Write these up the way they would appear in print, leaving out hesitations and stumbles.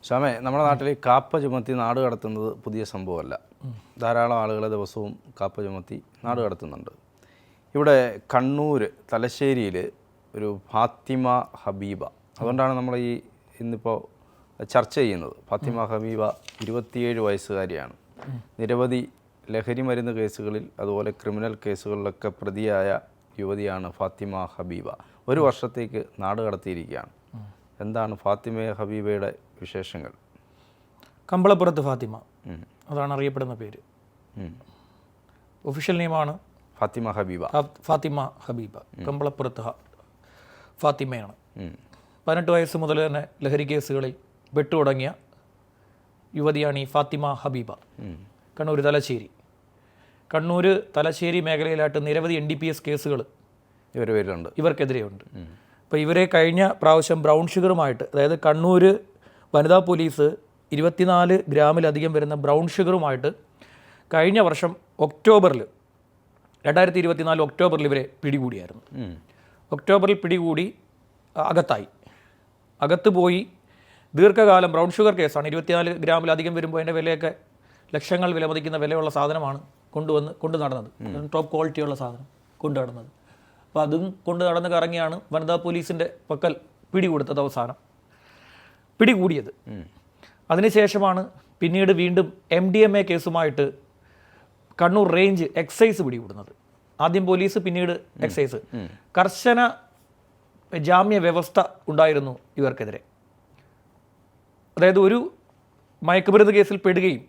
ശ്യാമേ, നമ്മുടെ നാട്ടിൽ കാപ്പ ചുമത്തി നാട് കടത്തുന്നത് പുതിയ സംഭവമല്ല. ധാരാളം ആളുകളെ ദിവസവും കാപ്പ ചുമത്തി നാട് കടത്തുന്നുണ്ട്. ഇവിടെ കണ്ണൂർ തലശ്ശേരിയിൽ ഒരു ഫാത്തിമ ഹബീബ, അതുകൊണ്ടാണ് നമ്മൾ ഇന്നിപ്പോൾ ചർച്ച ചെയ്യുന്നത്. ഫാത്തിമ ഹബീബ 27 വയസ്സുകാരിയാണ്. നിരവധി ലഹരി മരുന്ന് കേസുകളിൽ അതുപോലെ ക്രിമിനൽ കേസുകളിലൊക്കെ പ്രതിയായ യുവതിയാണ് ഫാത്തിമ ഹബീബ. 1 വർഷത്തേക്ക് നാട് കടത്തിയിരിക്കുകയാണ്. എന്താണ് ഫാത്തിമ ഹബീബയുടെ വിശേഷങ്ങൾ? കമ്പളപ്പുറത്ത് ഫാത്തിമ, അതാണ് അറിയപ്പെടുന്ന പേര്. ഒഫീഷ്യൽ നെയിമാണ് ഫാത്തിമ ഹബീബ. ഫാത്തിമ ഹബീബ കമ്പളപ്പുറത്ത് ഫാത്തിമയാണ്. 18 വയസ്സ് മുതൽ തന്നെ ലഹരി കേസുകളിൽ പെട്ടുടങ്ങിയ യുവതിയാണ് ഈ ഫാത്തിമ ഹബീബ. കണ്ണൂർ തലശ്ശേരി മേഖലയിലായിട്ട് നിരവധി NDPS കേസുകൾ ഇവർക്കെതിരെയുണ്ട്. അപ്പോൾ ഇവരെ കഴിഞ്ഞ പ്രാവശ്യം ബ്രൗൺ ഷുഗറുമായിട്ട്, അതായത് കണ്ണൂർ വനിതാ പോലീസ് 24 ഗ്രാമിലധികം വരുന്ന ബ്രൗൺ ഷുഗറുമായിട്ട് കഴിഞ്ഞ വർഷം 2024 ഒക്ടോബറിൽ ഇവരെ പിടികൂടിയായിരുന്നു. ഒക്ടോബറിൽ പിടികൂടി അകത്ത് പോയി ദീർഘകാലം ബ്രൗൺ ഷുഗർ കേസാണ്. 24 ഗ്രാമിലധികം വരുമ്പോൾ അതിൻ്റെ വിലയൊക്കെ ലക്ഷങ്ങൾ വിലമതിക്കുന്ന വിലയുള്ള സാധനമാണ് കൊണ്ടു നടന്നത്. ടോപ്പ് ക്വാളിറ്റിയുള്ള സാധനം കൊണ്ടു നടന്നത്. അപ്പോൾ അതും കൊണ്ട് നടന്ന് കറങ്ങിയാണ് വനിതാ പോലീസിൻ്റെ പക്കൽ പിടികൂടിയത്. അതിനുശേഷമാണ് പിന്നീട് വീണ്ടും MDMA കേസുമായിട്ട് കണ്ണൂർ റേഞ്ച് എക്സൈസ് പിടികൂടുന്നത്. ആദ്യം പോലീസ്, പിന്നീട് എക്സൈസ്. കർശന ജാമ്യ വ്യവസ്ഥ ഉണ്ടായിരുന്നു ഇവർക്കെതിരെ. അതായത് ഒരു മയക്കുമരുന്ന് കേസിൽ പെടുകയും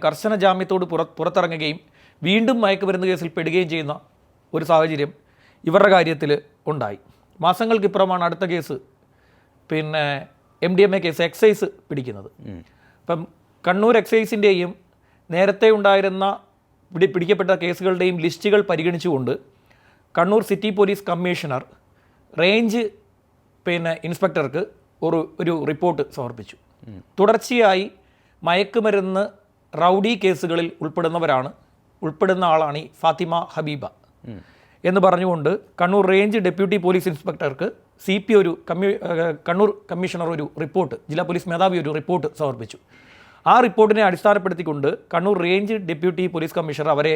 കർശന ജാമ്യത്തോട് പുറത്തിറങ്ങുകയും വീണ്ടും മയക്കുമരുന്ന് കേസിൽ പെടുകയും ചെയ്യുന്ന ഒരു സാഹചര്യം ഇവരുടെ കാര്യത്തിൽ ഉണ്ടായി. മാസങ്ങൾക്കിപ്പുറമാണ് അടുത്ത കേസ്, MDMA കേസ് എക്സൈസ് പിടിക്കുന്നത്. അപ്പം കണ്ണൂർ എക്സൈസിൻ്റെയും നേരത്തെ ഉണ്ടായിരുന്ന പിടിക്കപ്പെട്ട കേസുകളുടെയും ലിസ്റ്റുകൾ പരിഗണിച്ചുകൊണ്ട് Kannur city police commissioner range ഇൻസ്പെക്ടർക്ക് ഒരു റിപ്പോർട്ട് സമർപ്പിച്ചു. തുടർച്ചയായി മയക്കുമരുന്ന് റൗഡി കേസുകളിൽ ഉൾപ്പെടുന്ന ആളാണ് ഈ ഫാത്തിമ ഹബീബ എന്ന് പറഞ്ഞുകൊണ്ട് കണ്ണൂർ റേഞ്ച് ഡെപ്യൂട്ടി പോലീസ് ഇൻസ്പെക്ടർക്ക് CP കണ്ണൂർ കമ്മീഷണർ ജില്ലാ പോലീസ് മേധാവി ഒരു റിപ്പോർട്ട് സമർപ്പിച്ചു. ആ റിപ്പോർട്ടിനെ അടിസ്ഥാനപ്പെടുത്തിക്കൊണ്ട് Kannur range deputy police commissioner അവരെ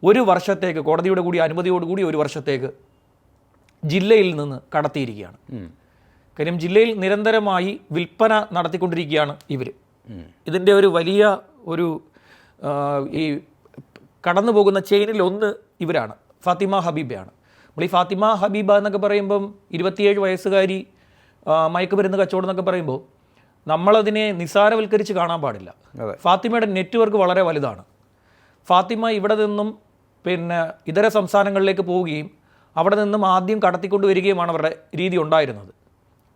1 വർഷത്തേക്ക് കോടതിയുടെ കൂടി അനുമതിയോടുകൂടി 1 വർഷത്തേക്ക് ജില്ലയിൽ നിന്ന് കടത്തിയിരിക്കുകയാണ്. കാര്യം ജില്ലയിൽ നിരന്തരമായി വിൽപ്പന നടത്തിക്കൊണ്ടിരിക്കുകയാണ് ഇവർ. ഇതിൻ്റെ ഒരു വലിയ ഈ കടന്നു പോകുന്ന ചെയിനിൽ ഒന്ന് ഇവരാണ്, ഫാത്തിമ ഹബീബയാണ്. നമ്മൾ ഈ ഫാത്തിമ ഹബീബ എന്നൊക്കെ പറയുമ്പം 27 വയസ്സുകാരി മയക്കുമരുന്ന് കച്ചവടം എന്നൊക്കെ പറയുമ്പോൾ നമ്മളതിനെ നിസ്സാരവൽക്കരിച്ച് കാണാൻ പാടില്ല. ഫാത്തിമയുടെ നെറ്റ്വർക്ക് വളരെ വലുതാണ്. ഫാത്തിമ ഇവിടെ നിന്നും ഇതര സംസ്ഥാനങ്ങളിലേക്ക് പോവുകയും അവിടെ നിന്നും ആദ്യം കടത്തിക്കൊണ്ടുവരികയുമാണ് അവരുടെ രീതി ഉണ്ടായിരുന്നത്.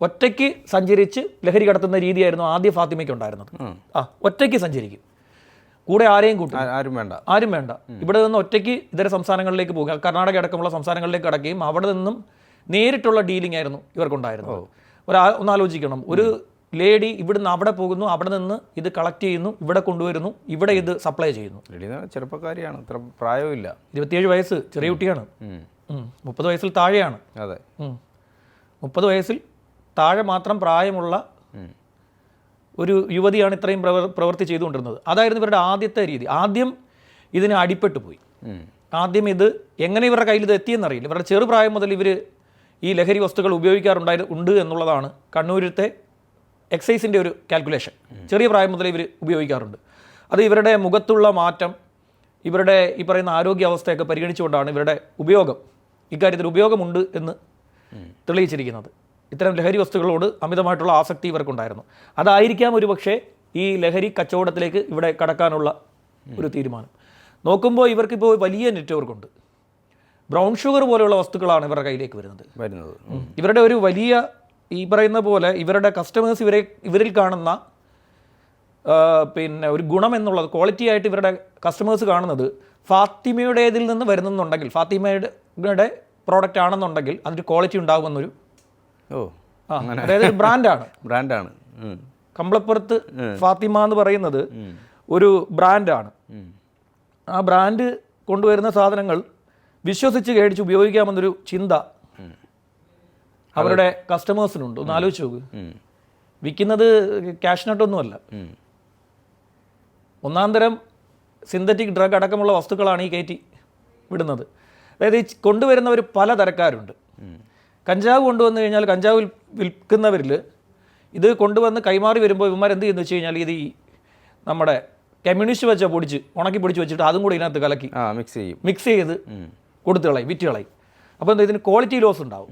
ഒറ്റയ്ക്ക് സഞ്ചരിച്ച് ലഹരി കടത്തുന്ന രീതിയായിരുന്നു ആദ്യം ഫാത്തിമയ്ക്ക് ഉണ്ടായിരുന്നത്. ഒറ്റയ്ക്ക് സഞ്ചരിക്കും, കൂടെ ആരെയും കൂട്ടും, ആരും വേണ്ട. ഇവിടെ നിന്ന് ഒറ്റയ്ക്ക് ഇതര സംസ്ഥാനങ്ങളിലേക്ക് പോകുക, കർണാടക അടക്കമുള്ള സംസ്ഥാനങ്ങളിലേക്ക് കടക്കുകയും അവിടെ നിന്നും നേരിട്ടുള്ള ഡീലിംഗ് ആയിരുന്നു ഇവർക്കുണ്ടായിരുന്നത്. ഒന്നാലോചിക്കണം, ഒരു ലേഡി ഇവിടുന്ന് അവിടെ പോകുന്നു, അവിടെ നിന്ന് ഇത് കളക്ട് ചെയ്യുന്നു, ഇവിടെ കൊണ്ടുവരുന്നു, ഇവിടെ ഇത് സപ്ലൈ ചെയ്യുന്നു. ചെറുപ്പക്കാരിയാണ്, പ്രായമില്ല, 27 വയസ്സ്, ചെറിയ കുട്ടിയാണ്. 30 വയസ്സിൽ താഴെയാണ്. 30 വയസ്സിൽ താഴെ മാത്രം പ്രായമുള്ള ഒരു യുവതിയാണ് ഇത്രയും പ്രവൃത്തി ചെയ്തുകൊണ്ടിരുന്നത്. അതായിരുന്നു ഇവരുടെ ആദ്യത്തെ രീതി. ആദ്യം ഇതിന് അടിപ്പെട്ടു പോയി. ആദ്യം ഇത് എങ്ങനെ ഇവരുടെ കയ്യിൽ ഇത് എത്തിയെന്നറിയില്ല. ഇവരുടെ ചെറുപ്രായം മുതൽ ഇവർ ഈ ലഹരി വസ്തുക്കൾ ഉപയോഗിക്കാറുണ്ട് എന്നുള്ളതാണ് കണ്ണൂരത്തെ എക്സൈസിൻ്റെ ഒരു കാൽക്കുലേഷൻ. ചെറിയ പ്രായം മുതൽ ഇവർ ഉപയോഗിക്കാറുണ്ട്. അത് ഇവരുടെ മുഖത്തുള്ള മാറ്റം, ഇവരുടെ ഈ പറയുന്ന ആരോഗ്യാവസ്ഥയൊക്കെ പരിഗണിച്ചുകൊണ്ടാണ് ഇവരുടെ ഇക്കാര്യത്തിൽ ഉപയോഗമുണ്ട് എന്ന് തെളിയിച്ചിരിക്കുന്നത്. ഇത്തരം ലഹരി വസ്തുക്കളോട് അമിതമായിട്ടുള്ള ആസക്തി ഇവർക്കുണ്ടായിരുന്നു. അതായിരിക്കാം ഒരുപക്ഷെ ഈ ലഹരി കച്ചവടത്തിലേക്ക് ഇവിടെ കടക്കാനുള്ള ഒരു തീരുമാനം. നോക്കുമ്പോൾ ഇവർക്കിപ്പോൾ വലിയ നെറ്റ്വർക്കുണ്ട്. ബ്രൗൺ ഷുഗർ പോലെയുള്ള വസ്തുക്കളാണ് ഇവരുടെ കയ്യിലേക്ക് വരുന്നത്. ഇവരുടെ ഒരു വലിയ ഈ പറയുന്ന പോലെ ഇവരുടെ കസ്റ്റമേഴ്സ് ഇവരിൽ കാണുന്ന ഒരു ഗുണം എന്നുള്ളത്, ക്വാളിറ്റി ആയിട്ട് ഇവരുടെ കസ്റ്റമേഴ്സ് കാണുന്നത് ഫാത്തിമയുടേതിൽ നിന്ന് വരുന്നുണ്ടെങ്കിൽ, ഫാത്തിമയുടെ പ്രോഡക്റ്റ് ആണെന്നുണ്ടെങ്കിൽ അതിൻ്റെ ക്വാളിറ്റി ഉണ്ടാകുമെന്നൊരു അതായത് ഒരു ബ്രാൻഡാണ്. കമ്പളപ്പുറത്ത് ഫാത്തിമ എന്ന് പറയുന്നത് ഒരു ബ്രാൻഡാണ്. ആ ബ്രാൻഡ് കൊണ്ടുവരുന്ന സാധനങ്ങൾ വിശ്വസിച്ച് മേടിച്ച് ഉപയോഗിക്കാമെന്നൊരു ചിന്ത അവരുടെ കസ്റ്റമേഴ്സിനുണ്ട്. ഒന്ന് ആലോചിച്ച് നോക്ക്. വിൽക്കുന്നത് ക്യാഷ് നട്ടൊന്നുമല്ല, ഒന്നാം തരം സിന്തറ്റിക് ഡ്രഗ് അടക്കമുള്ള വസ്തുക്കളാണ് ഈ കയറ്റി വിടുന്നത്. അതായത് ഈ കൊണ്ടുവരുന്നവർ പല തരക്കാരുണ്ട്. കഞ്ചാവ് കൊണ്ടുവന്നു കഴിഞ്ഞാൽ കഞ്ചാവ് വിൽക്കുന്നവരിൽ ഇത് കൊണ്ടുവന്ന് കൈമാറി വരുമ്പോൾ ഇവന്മാർ എന്ത് ചെയ്യുന്നു വെച്ച് കഴിഞ്ഞാൽ ഇത് ഈ നമ്മുടെ കമ്മ്യൂണിസ്റ്റ് വെച്ച പൊടിച്ച് ഉണക്കി പൊടിച്ച് വെച്ചിട്ട് അതും കൂടി ഇതിനകത്ത് കലക്കി മിക്സ് ചെയ്ത് കൊടുത്തു കളയും, വിറ്റ് കളയും. അപ്പോൾ എന്താ ഇതിന് ക്വാളിറ്റി ലോസ് ഉണ്ടാവും.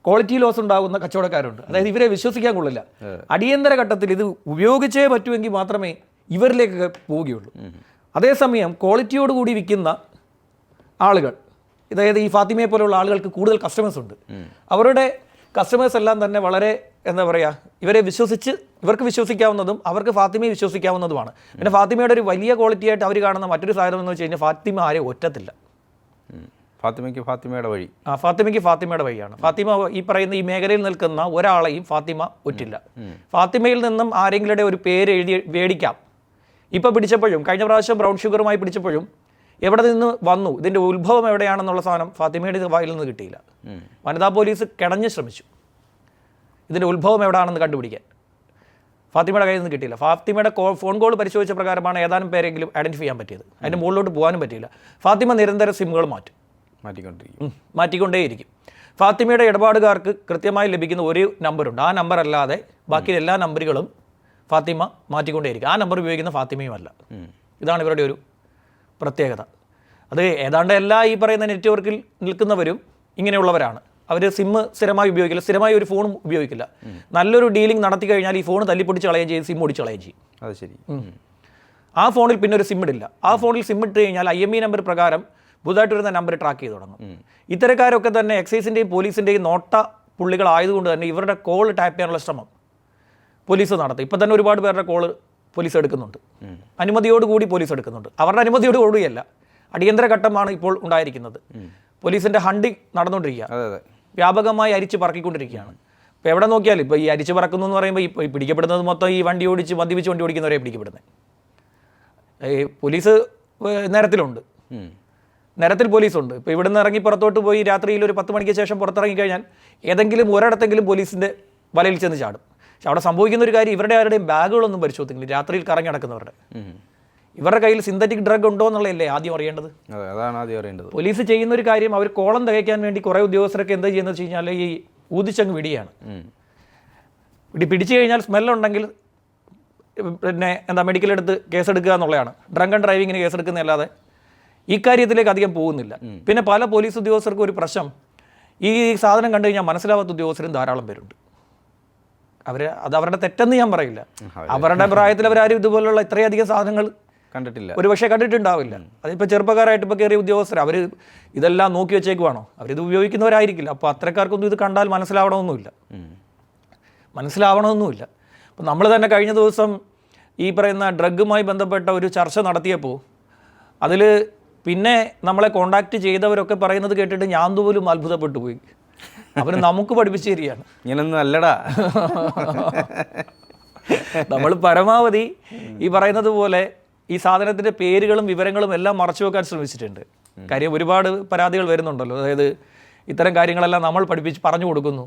ക്വാളിറ്റി ലോസ് ഉണ്ടാകുന്ന കച്ചവടക്കാരുണ്ട്. അതായത് ഇവരെ വിശ്വസിക്കാൻ കൊള്ളില്ല. അടിയന്തര ഘട്ടത്തിൽ ഇത് ഉപയോഗിച്ചേ പറ്റുമെങ്കിൽ മാത്രമേ ഇവരിലേക്കൊക്കെ പോവുകയുള്ളൂ. അതേസമയം ക്വാളിറ്റിയോടുകൂടി വിൽക്കുന്ന ആളുകൾ, അതായത് ഈ ഫാത്തിമയെ പോലെയുള്ള ആളുകൾക്ക് കൂടുതൽ കസ്റ്റമേഴ്സ് ഉണ്ട്. അവരുടെ കസ്റ്റമേഴ്സ് എല്ലാം തന്നെ വളരെ എന്താ പറയുക, ഇവർക്ക് വിശ്വസിക്കാവുന്നതും അവർക്ക് ഫാത്തിമയെ വിശ്വസിക്കാവുന്നതുമാണ്. പിന്നെ ഫാത്തിമയുടെ ഒരു വലിയ ക്വാളിറ്റി ആയിട്ട് അവർ കാണുന്ന മറ്റൊരു സാധനം എന്ന് വെച്ച് കഴിഞ്ഞാൽ ഫാത്തിമ ആരെയും ഒറ്റത്തില്ല. ഫാത്തിമയ്ക്ക് ഫാത്തിമയുടെ വഴി. ഫാത്തിമയ്ക്ക് ഫാത്തിമയുടെ വഴിയാണ്. ഫാത്തിമ ഈ പറയുന്ന ഈ മേഖലയിൽ നിൽക്കുന്ന ഒരാളെയും ഫാത്തിമ ഒറ്റില്ല. ഫാത്തിമയിൽ നിന്നും ആരെങ്കിലും ഒരു പേര് എഴുതി മേടിക്കാം. ഇപ്പോൾ പിടിച്ചപ്പോഴും കഴിഞ്ഞ പ്രാവശ്യം ബ്രൗൺ ഷുഗറുമായി പിടിച്ചപ്പോഴും എവിടെ നിന്ന് വന്നു, ഇതിൻ്റെ ഉത്ഭവം എവിടെയാണെന്നുള്ള സാധനം ഫാത്തിമയുടെ വായിൽ നിന്ന് കിട്ടിയില്ല. വനിതാ പോലീസ് കിടഞ്ഞ് ശ്രമിച്ചു ഇതിൻ്റെ ഉത്ഭവം എവിടെയാണെന്ന് കണ്ടുപിടിക്കാൻ. ഫാത്തിമയുടെ കയ്യിൽ നിന്ന് കിട്ടിയില്ല. ഫാത്തിമയുടെ ഫോൺ കോൾ പരിശോധിച്ച പ്രകാരമാണ് ഏതാനും പേരെങ്കിലും ഐഡൻറ്റിഫൈ ചെയ്യാൻ പറ്റിയത്. അതിൻ്റെ മുകളിലോട്ട് പോകാനും പറ്റിയില്ല. ഫാത്തിമ നിരന്തരം സിമ്മുകൾ മാറ്റിക്കൊണ്ടേയിരിക്കും. ഫാത്തിമയുടെ ഇടപാടുകാർക്ക് കൃത്യമായി ലഭിക്കുന്ന ഒരു നമ്പറുണ്ട്. ആ നമ്പർ അല്ലാതെ ബാക്കി എല്ലാ നമ്പറുകളും ഫാത്തിമ മാറ്റിക്കൊണ്ടേയിരിക്കും. ആ നമ്പർ ഉപയോഗിക്കുന്ന ഫാത്തിമയുമല്ല. ഇതാണ് ഇവരുടെ ഒരു പ്രത്യേകത. അത് ഏതാണ്ട് എല്ലാ ഈ പറയുന്ന നെറ്റ്വർക്കിൽ നിൽക്കുന്നവരും ഇങ്ങനെയുള്ളവരാണ്. അവർ സിമ്മ് സ്ഥിരമായി ഉപയോഗിക്കില്ല, സ്ഥിരമായി ഒരു ഫോണും ഉപയോഗിക്കില്ല. നല്ലൊരു ഡീലിംഗ് നടത്തി കഴിഞ്ഞാൽ ഈ ഫോൺ തല്ലിപ്പൊടിച്ച് കളയുകയും ചെയ്യും, സിം ഒടിച്ച് കളയുകയും ചെയ്യും. അത് ശരി. ആ ഫോണിൽ പിന്നെ ഒരു സിം ഇടില്ല. ആ ഫോണിൽ സിം ഇട്ട് കഴിഞ്ഞാൽ IMEI നമ്പർ പ്രകാരം പുതുതായിട്ട് വരുന്ന നമ്പർ ട്രാക്ക് ചെയ്ത് തുടങ്ങും. ഇത്തരക്കാരൊക്കെ തന്നെ എക്സൈസിൻ്റെയും പോലീസിൻ്റെയും നോട്ട പുള്ളികളായതുകൊണ്ട് തന്നെ ഇവരുടെ കോൾ ടാപ്പ് ചെയ്യാനുള്ള ശ്രമം പോലീസ് നടത്തും. ഇപ്പം തന്നെ ഒരുപാട് പേരുടെ കോള് പോലീസ് എടുക്കുന്നുണ്ട്. അനുമതിയോടുകൂടി പോലീസ് എടുക്കുന്നുണ്ട്. അവരുടെ അനുമതിയോടുകൂടിയല്ല, അടിയന്തര ഘട്ടമാണ് ഇപ്പോൾ ഉണ്ടായിരിക്കുന്നത്. പോലീസിൻ്റെ ഹണ്ടിങ് നടന്നുകൊണ്ടിരിക്കുക, വ്യാപകമായി അരിച്ച് പറക്കിക്കൊണ്ടിരിക്കുകയാണ്. ഇപ്പോൾ എവിടെ നോക്കിയാലും ഇപ്പോൾ ഈ അരിച്ച് പറക്കുന്നു എന്ന് പറയുമ്പോൾ ഈ പിടിക്കപ്പെടുന്നത് മൊത്തം ഈ വണ്ടി ഓടിച്ച് മദ്യപിച്ച് വണ്ടി ഓടിക്കുന്നവരെ പിടിക്കപ്പെടുന്നത്. പോലീസ് നിരത്തിൽ പോലീസുണ്ട്. ഇപ്പോൾ ഇവിടെ നിന്ന് ഇറങ്ങി പുറത്തോട്ട് പോയി രാത്രിയിൽ ഒരു 10 മണിക്ക് ശേഷം പുറത്തിറങ്ങിക്കഴിഞ്ഞാൽ ഏതെങ്കിലും ഒരിടത്തെങ്കിലും പോലീസിൻ്റെ വലയിൽ ചെന്ന് ചാടും. പക്ഷെ അവിടെ സംഭവിക്കുന്ന ഒരു കാര്യം, ഇവരുടെ ആരുടെയും ബാഗുകളൊന്നും പരിശോധിക്കില്ല. രാത്രിയിൽ കറങ്ങി നടക്കുന്നവരുടെ ഇവരുടെ കയ്യിൽ സിന്തറ്റിക് ഡ്രഗ് ഉണ്ടോ എന്നുള്ളതല്ലേ ആദ്യം അറിയേണ്ടത്. അതാണ് ആദ്യം അറിയേണ്ടത്. പോലീസ് ചെയ്യുന്ന ഒരു കാര്യം, അവർ കോളം തികയ്ക്കാൻ വേണ്ടി കുറേ ഉദ്യോഗസ്ഥരൊക്കെ എന്താ ചെയ്യുന്നത് വെച്ച് കഴിഞ്ഞാൽ ഈ ഊതിച്ചങ്ങ് വിടിയാണ്. പിടിച്ചു കഴിഞ്ഞാൽ സ്മെല്ലുണ്ടെങ്കിൽ പിന്നെ മെഡിക്കലെടുത്ത് കേസെടുക്കുക എന്നുള്ളതാണ്. ഡ്രങ്ക് ആൻഡ് ഡ്രൈവിങ്ങിന് കേസെടുക്കുന്നതല്ലാതെ ഈ കാര്യത്തിലേക്ക് അധികം പോകുന്നില്ല. പിന്നെ പല പോലീസ് ഉദ്യോഗസ്ഥർക്കും ഒരു പ്രശ്നം, ഈ സാധനം കണ്ടു കഴിഞ്ഞാൽ മനസ്സിലാവാത്ത ഉദ്യോഗസ്ഥരും ധാരാളം പേരുണ്ട്. അത് അവരുടെ തെറ്റെന്ന് ഞാൻ പറയില്ല. അവരുടെ പ്രായത്തിൽ അവരാരും ഇതുപോലുള്ള ഇത്രയധികം സാധനങ്ങൾ ഒരുപക്ഷെ കണ്ടിട്ടുണ്ടാവില്ല. അതിപ്പോൾ ചെറുപ്പക്കാരായിട്ട് ഇപ്പോൾ കയറിയ ഉദ്യോഗസ്ഥർ അവർ ഇതെല്ലാം നോക്കി വെച്ചേക്കുവാണോ? അവരിത് ഉപയോഗിക്കുന്നവരായിരിക്കില്ല. അപ്പോൾ അത്തരക്കാർക്കൊന്നും ഇത് കണ്ടാൽ മനസ്സിലാവണമെന്നില്ല. അപ്പോൾ നമ്മൾ തന്നെ കഴിഞ്ഞ ദിവസം ഈ പറയുന്ന ഡ്രഗുമായി ബന്ധപ്പെട്ട ഒരു ചർച്ച നടത്തിയപ്പോൾ അതിൽ പിന്നെ നമ്മളെ കോണ്ടാക്ട് ചെയ്തവരൊക്കെ പറയുന്നത് കേട്ടിട്ട് ഞാൻ പോലും അത്ഭുതപ്പെട്ടു പോയി. അവർ നമുക്ക് പഠിപ്പിച്ചു തരികയാണ്. ഇങ്ങനൊന്നും അല്ലടാ. നമ്മൾ പരമാവധി ഈ പറയുന്നത് പോലെ ഈ സാധനത്തിൻ്റെ പേരുകളും വിവരങ്ങളും എല്ലാം മറച്ചു വെക്കാൻ ശ്രമിച്ചിട്ടുണ്ട്. കാര്യം ഒരുപാട് പരാതികൾ വരുന്നുണ്ടല്ലോ. അതായത് ഇത്തരം കാര്യങ്ങളെല്ലാം നമ്മൾ പറഞ്ഞു കൊടുക്കുന്നു.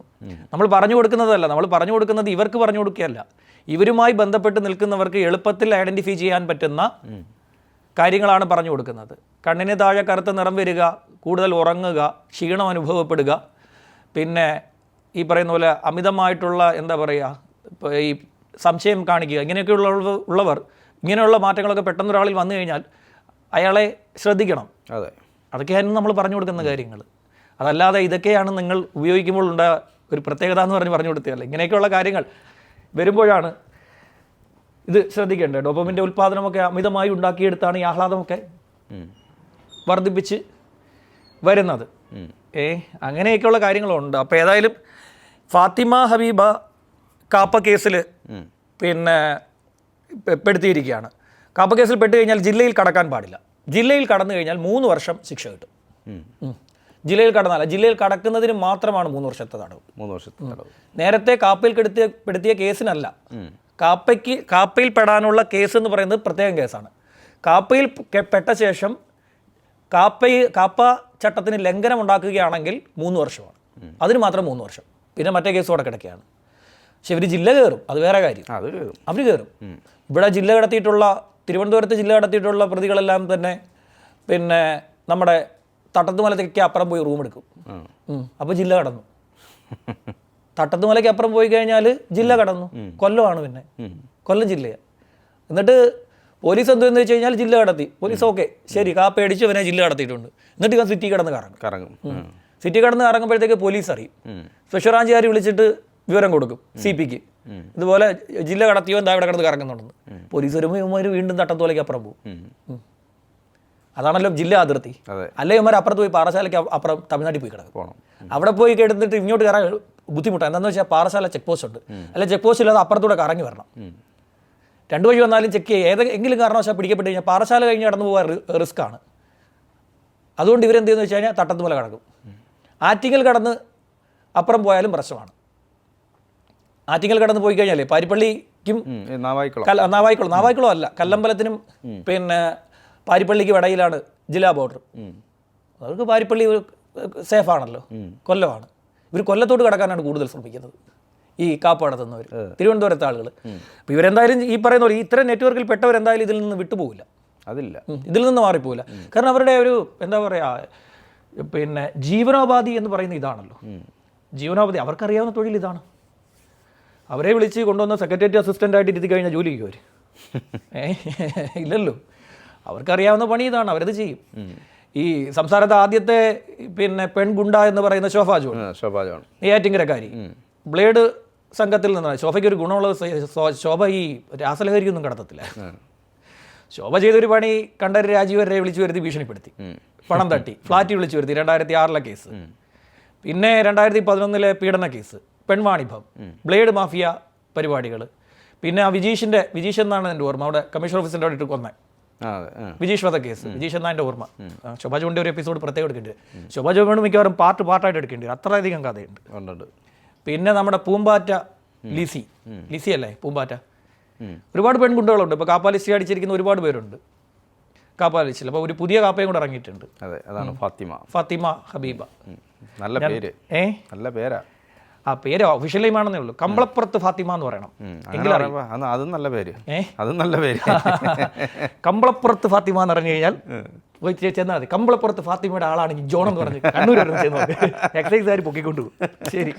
നമ്മൾ പറഞ്ഞു കൊടുക്കുന്നത് ഇവർക്ക് പറഞ്ഞു കൊടുക്കുകയല്ല, ഇവരുമായി ബന്ധപ്പെട്ട് നിൽക്കുന്നവർക്ക് എളുപ്പത്തിൽ ഐഡൻറ്റിഫൈ ചെയ്യാൻ പറ്റുന്ന കാര്യങ്ങളാണ് പറഞ്ഞു കൊടുക്കുന്നത്. കണ്ണിന് താഴെ കറുത്ത നിറം വരിക, കൂടുതൽ ഉറങ്ങുക, ക്ഷീണം അനുഭവപ്പെടുക, പിന്നെ ഈ പറയുന്ന പോലെ അമിതമായിട്ടുള്ള എന്താ പറയുക, ഇപ്പോൾ ഈ സംശയം കാണിക്കുക, ഇങ്ങനെയൊക്കെ ഉള്ളവർ ഇങ്ങനെയുള്ള മാറ്റങ്ങളൊക്കെ പെട്ടെന്ന് ഒരാളിൽ വന്നു കഴിഞ്ഞാൽ അയാളെ ശ്രദ്ധിക്കണം. അതൊക്കെയാണ് നമ്മൾ പറഞ്ഞു കൊടുക്കുന്ന കാര്യങ്ങൾ. അതല്ലാതെ ഇതൊക്കെയാണ് നിങ്ങൾ ഉപയോഗിക്കുമ്പോൾ ഉണ്ടായ ഒരു പ്രത്യേകത എന്ന് പറഞ്ഞു കൊടുത്തതല്ല. ഇങ്ങനെയൊക്കെയുള്ള കാര്യങ്ങൾ വരുമ്പോഴാണ് ഇത് ശ്രദ്ധിക്കേണ്ടത്. ഡോപ്പമിൻ്റെ ഉൽപ്പാദനമൊക്കെ അമിതമായി ഉണ്ടാക്കിയെടുത്താണ് ഈ ആഹ്ലാദമൊക്കെ വർദ്ധിപ്പിച്ച് വരുന്നത്. അങ്ങനെയൊക്കെയുള്ള കാര്യങ്ങളുണ്ട്. അപ്പോൾ ഏതായാലും ഫാത്തിമ ഹബീബ കാപ്പ കേസിൽ പിന്നെ പെടുത്തിയിരിക്കുകയാണ്. കാപ്പ കേസിൽ പെട്ട് കഴിഞ്ഞാൽ ജില്ലയിൽ കടക്കാൻ പാടില്ല. ജില്ലയിൽ കടന്നു കഴിഞ്ഞാൽ 3 വർഷം ശിക്ഷ കിട്ടും. ജില്ലയിൽ കടക്കുന്നതിന് മാത്രമാണ് 3 വർഷത്തെ തടവ്. നേരത്തെ കാപ്പയിൽ പെടുത്തിയ കേസിനല്ല. കാപ്പയിൽ പെടാനുള്ള കേസ് എന്ന് പറയുന്നത് പ്രത്യേകം കേസാണ്. കാപ്പയിൽ പെട്ട ശേഷം കാപ്പ ചട്ടത്തിന് ലംഘനം ഉണ്ടാക്കുകയാണെങ്കിൽ 3 വർഷമാണ്. അതിന് മാത്രം 3 വർഷം. പിന്നെ മറ്റേ കേസോടെ കിടക്കുകയാണ്. പക്ഷെ ഇവർ ജില്ല കയറും, അത് വേറെ കാര്യം. അത് കയറും, അവർ കയറും. ഇവിടെ ജില്ല കടത്തിയിട്ടുള്ള, തിരുവനന്തപുരത്ത് ജില്ല കടത്തിയിട്ടുള്ള പ്രതികളെല്ലാം തന്നെ പിന്നെ നമ്മുടെ തട്ടത്തുമലത്തേക്ക് അപ്പുറം പോയി റൂം എടുക്കും. അപ്പോൾ ജില്ല കടന്നു. തട്ടത്തുമലയ്ക്ക് അപ്പുറം പോയി കഴിഞ്ഞാൽ ജില്ല കടന്നു. കൊല്ലമാണ്, പിന്നെ കൊല്ലം ജില്ലയാണ്. എന്നിട്ട് പോലീസ് എന്തെന്ന് വെച്ച് കഴിഞ്ഞാൽ ജില്ല കടത്തി. പോലീസ് ഓക്കെ ശരി, കാപ്പയടിച്ച് അവനെ ജില്ല കടത്തിയിട്ടുണ്ട്. എന്നിട്ട് ഇവൻ സിറ്റി കടന്ന് കറങ്ങും. സിറ്റി കടന്ന് കറങ്ങുമ്പോഴത്തേക്ക് പോലീസ് അറിയും. സ്പെഷ്യൽ ബ്രാഞ്ചുകാർ വിളിച്ചിട്ട് വിവരം കൊടുക്കും CPക്ക്, ഇതുപോലെ ജില്ല കടത്തിയോ എന്താ ഇവിടെ കിടന്ന് കറങ്ങുന്നുണ്ടെന്ന്. പോലീസ് വരുമ്പോൾ ഇവന്മാർ വീണ്ടും തട്ടത്തുമലയ്ക്ക് അപ്പുറം പോകും. അതാണല്ലോ ജില്ലാ അതിർത്തി. അല്ലെ ഇവന്മാർ അപ്പുറത്ത് പോയി പാറശാലയ്ക്ക് അപ്പുറം തമിഴ്നാട്ടിൽ പോയി കിടക്കും. അവിടെ പോയി കിടന്നിട്ട് ഇങ്ങോട്ട് കയറാൻ ബുദ്ധിമുട്ടാണ്. എന്താണെന്ന് വെച്ചാൽ പാറശാല ചെക്ക് പോസ്റ്റ് ഉണ്ട്. അല്ലെ ചെക്ക് പോസ്റ്റ് ഇല്ലാതെ അപ്പുറത്തൂടെ കറങ്ങി വരണം. 2 വഴി വന്നാലും ചെക്ക് ചെയ്യുക. ഏതെങ്കിലും കാരണവശാൽ പിടിക്കപ്പെട്ട് കഴിഞ്ഞാൽ പാറശാല കഴിഞ്ഞ് കടന്നു പോകാൻ റിസ്ക് ആണ്. അതുകൊണ്ട് ഇവരെന്ത് ചെയ്യുന്നത് വെച്ച് കഴിഞ്ഞാൽ തട്ടത്തുമല കടക്കും. ആറ്റിങ്ങൽ കടന്ന് അപ്പുറം പോയാലും പ്രശ്നമാണ്. ആറ്റിങ്ങൽ കടന്ന് പോയി കഴിഞ്ഞാൽ പാരിപ്പള്ളിക്കും നാവായിക്കുളം അല്ല, കല്ലമ്പലത്തിനും പിന്നെ പാരിപ്പള്ളിക്കും ഇടയിലാണ് ജില്ലാ ബോർഡർ. അവർക്ക് പാരിപ്പള്ളി സേഫാണല്ലോ, കൊല്ലമാണ്. ഇവർ കൊല്ലത്തോട്ട് കടക്കാനാണ് കൂടുതൽ ശ്രമിക്കുന്നത് ഈ കാപ്പ് നടത്തുന്നവർ, തിരുവനന്തപുരത്തെ ആളുകൾ. അപ്പോൾ ഇവരെന്തായാലും ഈ പറയുന്ന പോലെ ഇത്തരം നെറ്റ്വർക്കിൽ പെട്ടവരെന്തായാലും ഇതിൽ നിന്ന് വിട്ടുപോകില്ല, ഇതിൽ നിന്ന് മാറിപ്പോകില്ല. കാരണം അവരുടെ ഒരു എന്താ പറയുക, പിന്നെ ജീവനോപാധി എന്ന് പറയുന്ന ഇതാണല്ലോ. ജീവനോപാധി അവർക്കറിയാവുന്ന തൊഴിൽ ഇതാണ്. അവരെ വിളിച്ച് കൊണ്ടുവന്ന സെക്രട്ടേറിയറ്റ് അസിസ്റ്റൻ്റായിട്ട് ഇരുത്തി കഴിഞ്ഞാൽ ജോലി ചെയ്യും അവർ? ഇല്ലല്ലോ. അവർക്കറിയാവുന്ന പണി ഇതാണ്, അവരത് ചെയ്യും. ഈ സംസ്ഥാനത്തെ ആദ്യത്തെ പിന്നെ പെൺഗുണ്ട എന്ന് പറയുന്ന ശോഭ ജോൺ, നെയ്യാറ്റിൻകരക്കാരി, ബ്ലേഡ് സംഘത്തിൽ നിന്നാണ്. ശോഭയ്ക്ക് ഒരു ഗുണമുള്ളത്, ശോഭ ഈ രാസലഹരിയൊന്നും കടത്തത്തില്ല. ശോഭ ചെയ്തൊരു പണി കണ്ഠരര് രാജീവരെ വിളിച്ചു വരുത്തി ഭീഷണിപ്പെടുത്തി, പണം തട്ടി, ഫ്ലാറ്റ് വിളിച്ചു വരുത്തി, 2006 കേസ്. പിന്നെ 2011 പീഡന കേസ്, പെൺവാണിഭം, ബ്ലേഡ് മാഫിയ പരിപാടികൾ. പിന്നെ ആ വിജീഷ് എന്നാണ് എൻ്റെ ഓർമ്മ, അവിടെ കമ്മീഷൻ ഓഫീസിൻ്റെ അവിടെ ഇട്ട് കൊന്നേ വിജീഷ് വധ കേസ്, വിജീഷ് എന്നാണ് എൻ്റെ ഓർമ്മ. ശോഭ ജോണിൻ്റെ ഒരു എപ്പിസോഡ് പ്രത്യേകം എടുക്കേണ്ടി വരും. ശോഭ ജോൺ മിക്കവാറും പാർട്ടായിട്ട് എടുക്കേണ്ടി വരും, അത്രയധികം കഥയുണ്ട്. പിന്നെ നമ്മുടെ പൂമ്പാറ്റ ലിസി അല്ലേ പൂമ്പാറ്റ, ഒരുപാട് പെൺകുട്ടികളുണ്ട്. ഇപ്പോൾ കാപ്പ ലിസ്റ്റ് അടിച്ചിരിക്കുന്ന ഒരുപാട് പേരുണ്ട് കാപ്പ ലിസ്റ്റിൽ. അപ്പോൾ ഒരു പുതിയ കാപ്പയും കൂടെ ഇറങ്ങിയിട്ടുണ്ട്. അതാണ് ഫാത്തിമ ഹബീബ. നല്ല പേര്, നല്ല പേരാ. ആ പേര് ഒഫീഷ്യൽ നെയിമാണെന്നേ ഉള്ളൂ. കമ്പളപ്പുറത്ത് ഫാത്തിമ എന്ന് പറയണം. അതും നല്ല പേര്, അതും നല്ല പേര്. കമ്പളപ്പുറത്ത് ഫാത്തിമ എന്ന് പറഞ്ഞു കഴിഞ്ഞാൽ പോയി ചെന്നാൽ മതി. കമ്പളപ്പുറത്ത് ഫാത്തിമയുടെ ആളാണെങ്കിൽ ജോൺ എന്ന് പറഞ്ഞ് കണ്ണൂർ എക്സൈസുകാർ പൊക്കിക്കൊണ്ടു പോകും. ശരി.